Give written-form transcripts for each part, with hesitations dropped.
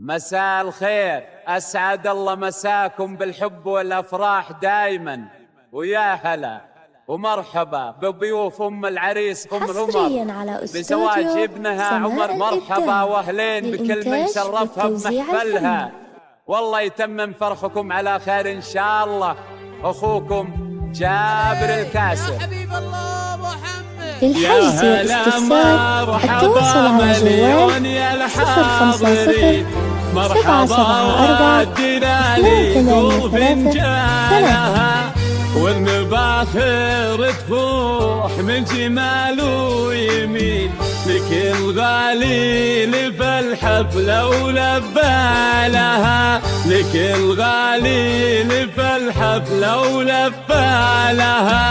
مساء الخير، أسعد الله مساكم بالحب والأفراح دايما، ويا هلا ومرحبا بضيوف أم العريس حصرياً على بزواج ابنها عمر. مرحبا وأهلين بكل من شرفها بمحفلها، والله يتمم فرحكم على خير إن شاء الله. أخوكم جابر الكاسر. للحجز والاستفسار التواصل على جوال 050 774 283 والمباخر تفوح من شمال ويمين، لكل غالي لفى الحفلة ولبى لها، لكل غالي لفى الحفلة ولبى لها.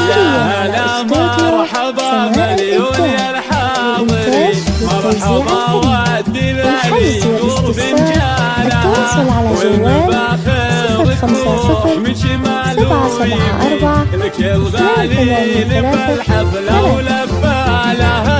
يا هلا مرحبا مليون يا الحاضرين، مرحبا والدلالي قرب جالها، والمباخر تفوح من شمال ويمين، لكل غالي لفى الحفلة ولبى لها.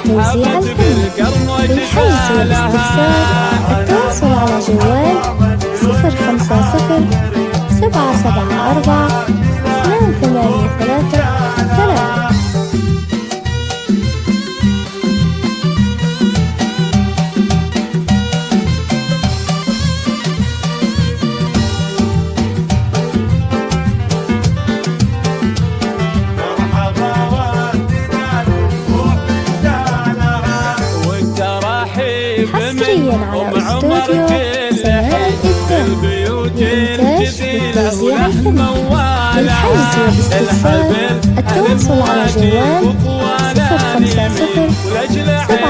توزيع الفن. للحجز والاستفسار التواصل على جوال 050 774 283 حصرياً على استوديو سماء الإبداع للإنتاج والتوزيع الفني. للحجز والاستفسار التواصل على جوال 050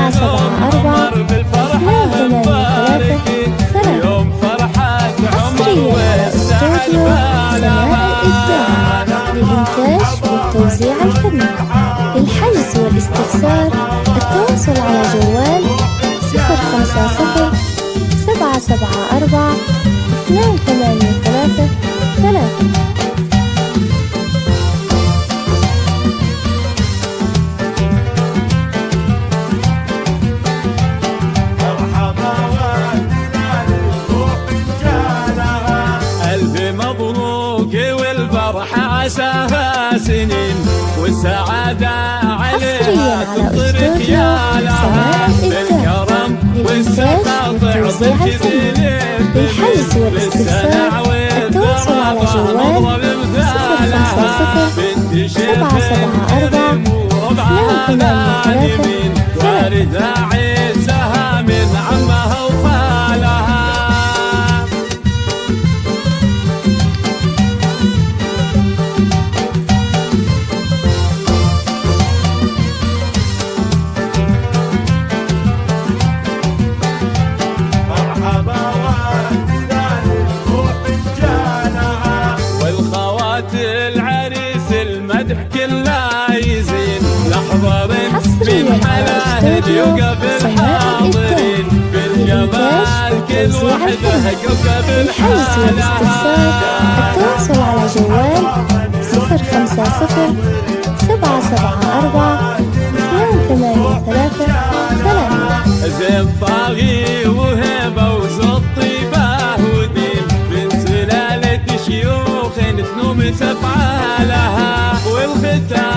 774 283 يوم فرحة حصرياً على استوديو سماء الإبداع للإنتاج والتوزيع الفني. للحجز والاستفسار التواصل على جوال 050 774 283 ألف مبروك والفرحة عساها سنين، والسعادة عليها تطرق يا لها، بالكرم والسخاء تعطيك زين، للحجز والاستفسار التواصل على جوال 050 774 283 واردة عزها من عمها وخالها. العريس المدح كله يزين، لحظة من حلاهج يوقف الحاضرين، بالجمال كل وحده يوقف الحالها. التواصل على جوال 050 774 283 زين طاغي وهبة وزط طيبة ودين، من سلالة شيوخ تنوم سبعة لها، والختام